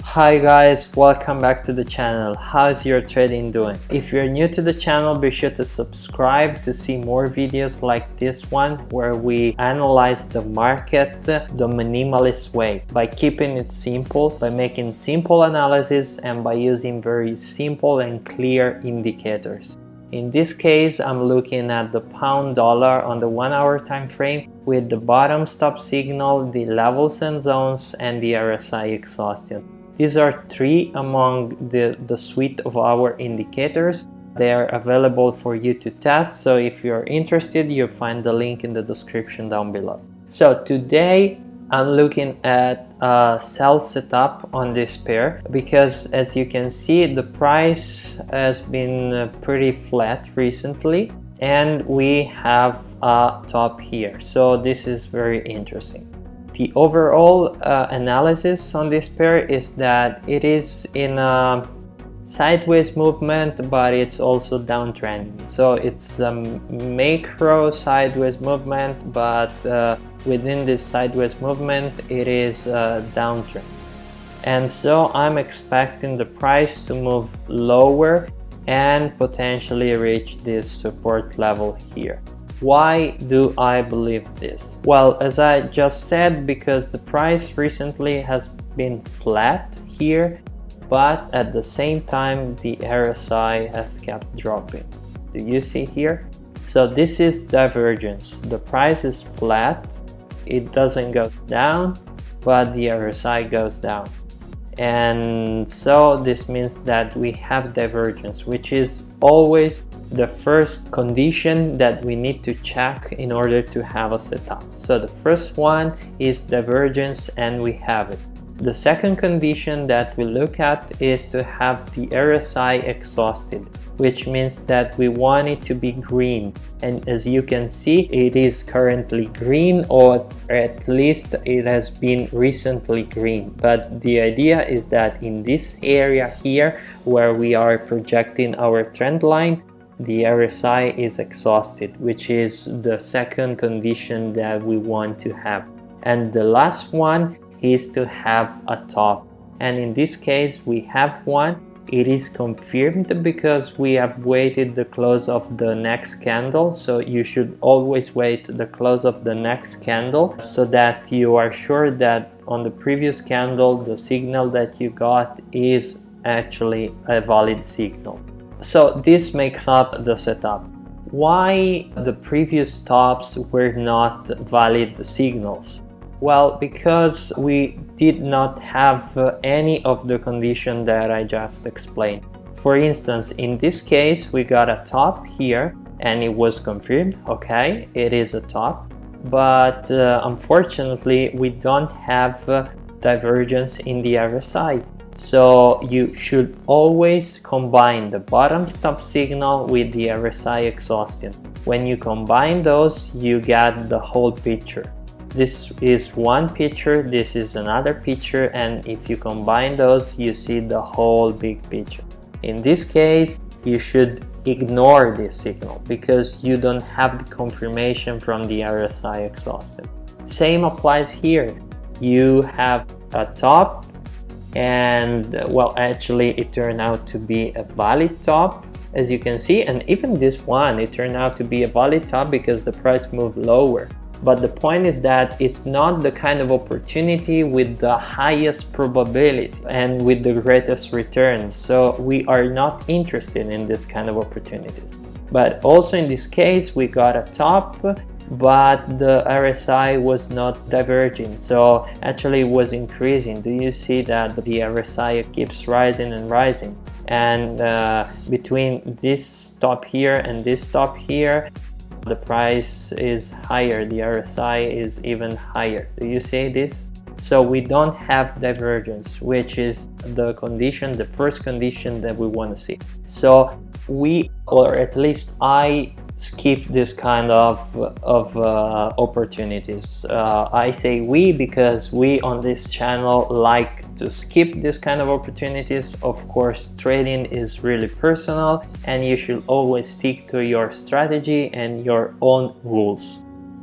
Hi guys, welcome back to the channel. How's your trading doing? If you're new to the channel, be sure to subscribe to see more videos like this one where we analyze the market the minimalist way by keeping it simple, by making simple analysis, and by using very simple and clear indicators. In this case, I'm looking at the pound dollar on the 1 hour time frame with the bottom stop signal, the levels and zones, and the RSI exhaustion. These are three among the suite of our indicators. They are available for you to test, so if you're interested, you'll find the link in the description down below. So today I'm looking at a sell setup on this pair because, as you can see, the price has been pretty flat recently and we have a top here, so this is very interesting. The overall analysis on this pair is that it is in a sideways movement, but it's also downtrending. So it's a macro sideways movement, but within this sideways movement, it is a downtrend. And so I'm expecting the price to move lower and potentially reach this support level here. Why do I believe this? Well, as I just said, because the price recently has been flat here, but at the same time the RSI has kept dropping. Do you see here? So this is divergence. The price is flat, it doesn't go down, but the RSI goes down. And so this means that we have divergence, which is always the first condition that we need to check in order to have a setup. So the first one is divergence, and we have it. The second condition that we look at is to have the RSI exhausted, which means that we want it to be green. And as you can see, it is currently green, or at least it has been recently green. But the idea is that in this area here, where we are projecting our trend line, the RSI is exhausted, which is the second condition that we want to have. And the last one is to have a top. And in this case, we have one. It is confirmed because we have waited the close of the next candle. So you should always wait the close of the next candle so that you are sure that on the previous candle, the signal that you got is actually a valid signal. So this makes up the setup. Why the previous tops were not valid signals? Well, because we did not have any of the conditions that I just explained. For instance, in this case, we got a top here and it was confirmed. Okay, it is a top, but unfortunately, we don't have divergence in the RSI. So you should always combine the bottom stop signal with the RSI exhaustion. When you combine those, you get the whole picture. This is one picture, this is another picture, and if you combine those, you see the whole big picture. In this case, you should ignore this signal because you don't have the confirmation from the RSI exhaustion. Same applies here. You have a top, and well, actually it turned out to be a valid top, as you can see, and even this one, it turned out to be a valid top because the price moved lower. But the point is that it's not the kind of opportunity with the highest probability and with the greatest returns, so we are not interested in this kind of opportunities. But also in this case, we got a top, but the RSI was not diverging, so actually it was increasing. Do you see that the RSI keeps rising and rising? And between this top here and this top here, the price is higher, the RSI is even higher. Do you see this? So we don't have divergence, which is the condition, the first condition that we want to see. So we, or at least I, skip this kind of opportunities. I say we because we on this channel like to skip this kind of opportunities. Of course, trading is really personal and you should always stick to your strategy and your own rules.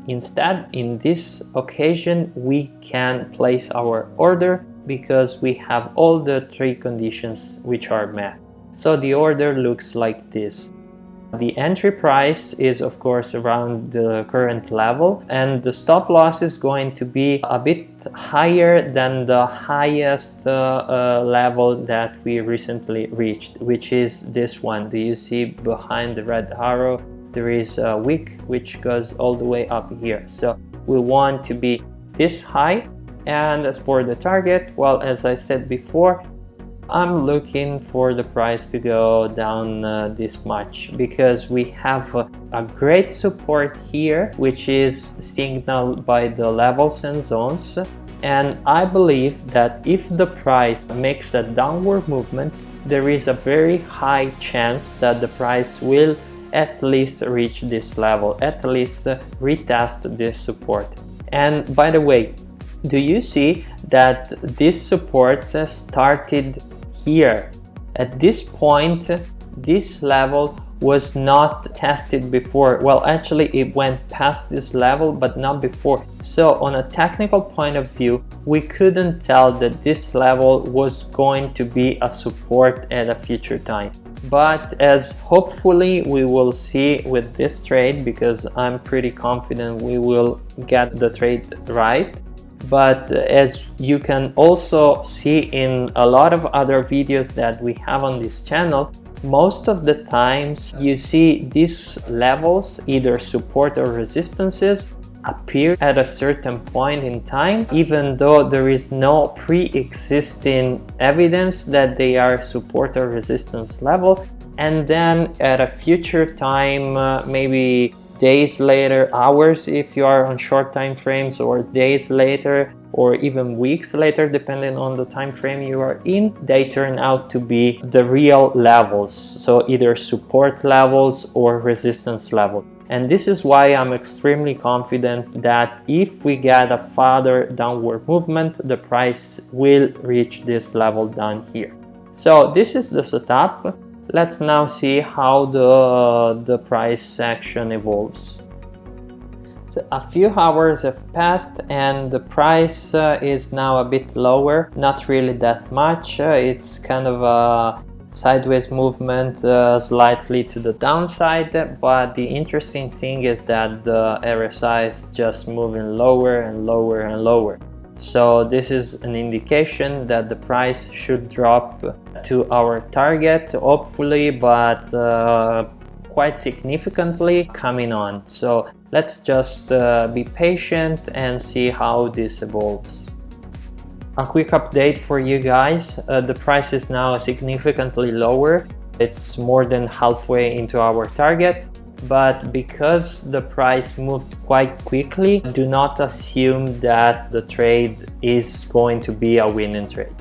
Instead, in this occasion, we can place our order because we have all the three conditions which are met. So the order looks like this. The entry price is of course around the current level, and the stop loss is going to be a bit higher than the highest level that we recently reached, which is this one. Do you see behind the red arrow there is a wick which goes all the way up here? So we want to be this high. And as for the target, well, as I said before, I'm looking for the price to go down this much, because we have a great support here, which is signaled by the levels and zones. And I believe that if the price makes a downward movement, there is a very high chance that the price will at least reach this level, at least retest this support. And by the way, do you see that this support started here? At this point, this level was not tested before. Well, actually it went past this level, but not before. So on a technical point of view, we couldn't tell that this level was going to be a support at a future time. But as hopefully we will see with this trade, because I'm pretty confident we will get the trade right. But as you can also see in a lot of other videos that we have on this channel, most of the times you see these levels, either support or resistances, appear at a certain point in time, even though there is no pre-existing evidence that they are support or resistance level. And then at a future time, maybe days later, hours if you are on short time frames, or days later, or even weeks later, depending on the time frame you are in, they turn out to be the real levels, so either support levels or resistance level. And this is why I'm extremely confident that if we get a further downward movement, the price will reach this level down here. So this is the setup. Let's now see how the price action evolves. So a few hours have passed and the price is now a bit lower, not really that much. It's kind of a sideways movement, slightly to the downside, but the interesting thing is that the RSI is just moving lower and lower and lower. So this is an indication that the price should drop to our target, hopefully, but quite significantly coming on. So let's just be patient and see how this evolves. A quick update for you guys. The price is now significantly lower. It's more than halfway into our target. But because the price moved quite quickly, do not assume that the trade is going to be a winning trade.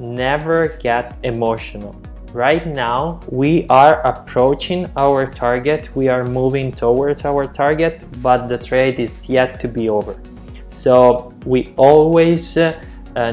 Never get emotional. Right now, we are approaching our target. We are moving towards our target, but the trade is yet to be over. So we always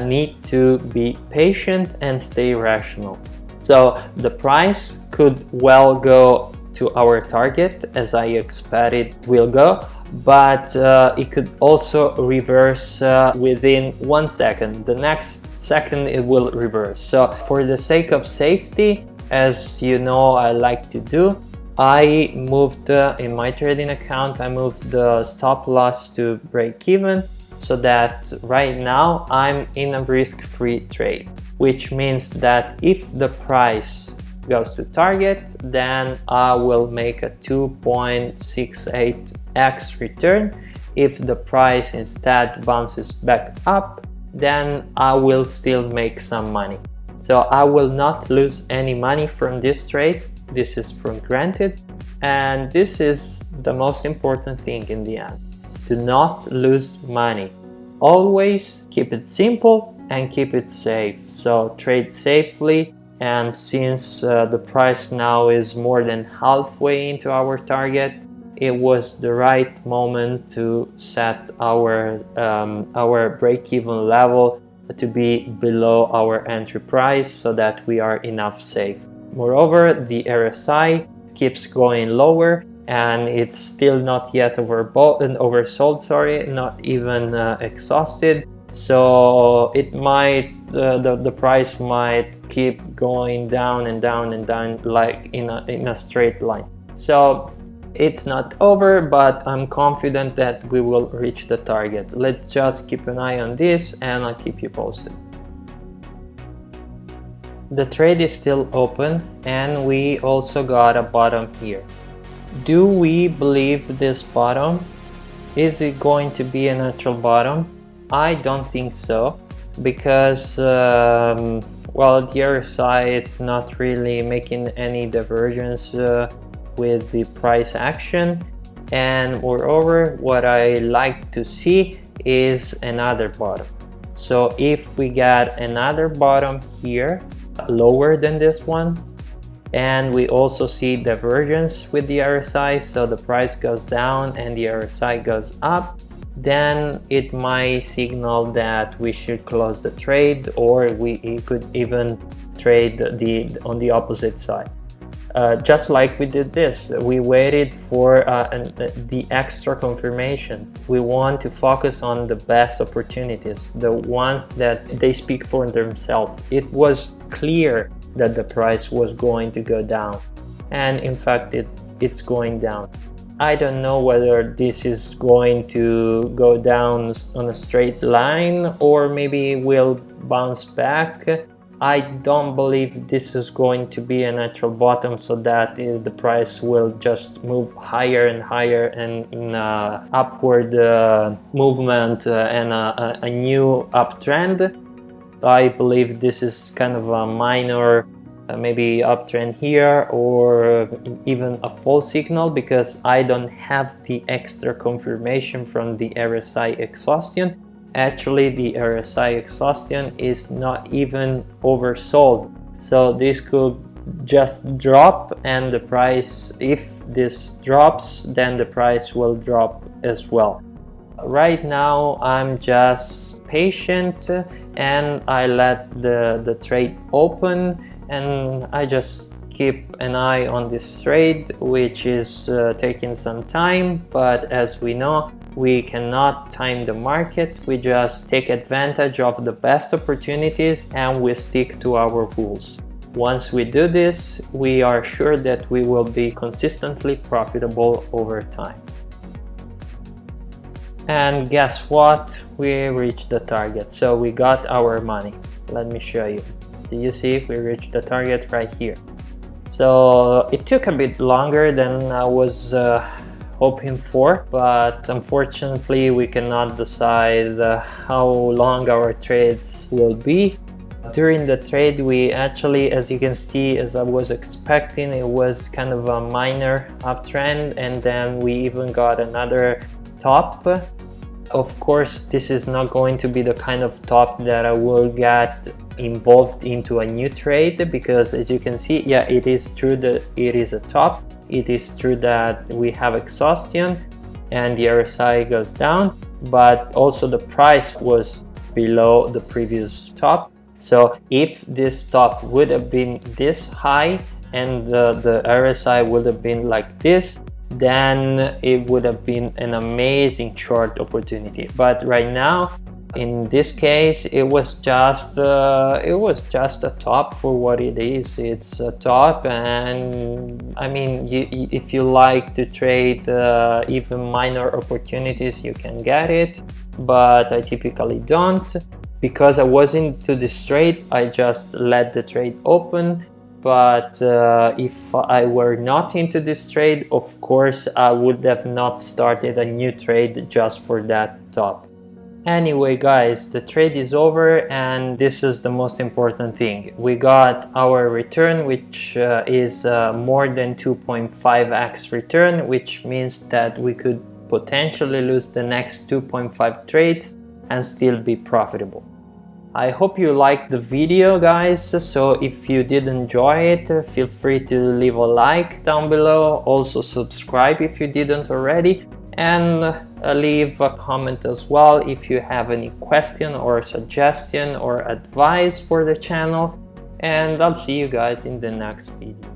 need to be patient and stay rational. So the price could well go to our target, as I expect it will go, but it could also reverse within 1 second. The next second it will reverse. So for the sake of safety, as you know I like to do, I moved in my trading account, I moved the stop loss to break even, so that right now I'm in a risk-free trade, which means that if the price goes to target, then I will make a 2.68x return. If the price instead bounces back up, then I will still make some money. So I will not lose any money from this trade. This is from granted, and this is the most important thing in the end. Do not lose money. Always keep it simple and keep it safe. So trade safely. And since the price now is more than halfway into our target, it was the right moment to set our break-even level to be below our entry price, so that we are enough safe. Moreover, the RSI keeps going lower, and it's still not yet oversold, sorry, not even exhausted. So it might the price might keep going down and down and down, like in a straight line. So it's not over, but I'm confident that we will reach the target. Let's just keep an eye on this and I'll keep you posted. The trade is still open and we also got a bottom here. Do we believe this bottom? Is it going to be a natural bottom? I don't think so, because well, the RSI, it's not really making any divergence with the price action, and moreover what I like to see is another bottom. So if we get another bottom here lower than this one, and we also see divergence with the RSI, so the price goes down and the RSI goes up, then it might signal that we should close the trade, or we could even trade on the opposite side. Just like we did this, we waited for the extra confirmation. We want to focus on the best opportunities, the ones that they speak for themselves. It was clear that the price was going to go down, and in fact it's going down. I don't know whether this is going to go down on a straight line or maybe will bounce back. I don't believe this is going to be a natural bottom, so that the price will just move higher and higher and in a upward movement and a new uptrend. I believe this is kind of a minor maybe uptrend here, or even a false signal, because I don't have the extra confirmation from the RSI Exhaustion. Actually, the RSI Exhaustion is not even oversold, so this could just drop, and the price, if this drops, then the price will drop as well. Right now I'm just patient and I let the trade open, and I just keep an eye on this trade, which is taking some time, but as we know, we cannot time the market. We just take advantage of the best opportunities and we stick to our rules. Once we do this, we are sure that we will be consistently profitable over time. And guess what? We reached the target, so we got our money. Let me show you. Do you see? We reached the target right here. So it took a bit longer than I was hoping for, but unfortunately we cannot decide how long our trades will be. During the trade, we actually, as you can see, as I was expecting, it was kind of a minor uptrend, and then we even got another top. Of course, this is not going to be the kind of top that I will get involved into a new trade, because as you can see, yeah, it is true that it is a top. It is true that we have exhaustion and the RSI goes down, but also the price was below the previous top. So if this top would have been this high and the RSI would have been like this, then it would have been an amazing short opportunity. But right now, in this case, it was just a top for what it is. It's a top, and I mean, if you like to trade even minor opportunities, you can get it, but I typically don't. Because I was into this trade, I just let the trade open. But if I were not into this trade, of course I would have not started a new trade just for that top. Anyway guys, the trade is over, and this is the most important thing. We got our return, which is more than 2.5x return, which means that we could potentially lose the next 2.5 trades and still be profitable. I hope you liked the video, guys. So if you did enjoy it, feel free to leave a like down below. Also subscribe if you didn't already, and leave a comment as well if you have any question or suggestion or advice for the channel. And I'll see you guys in the next video.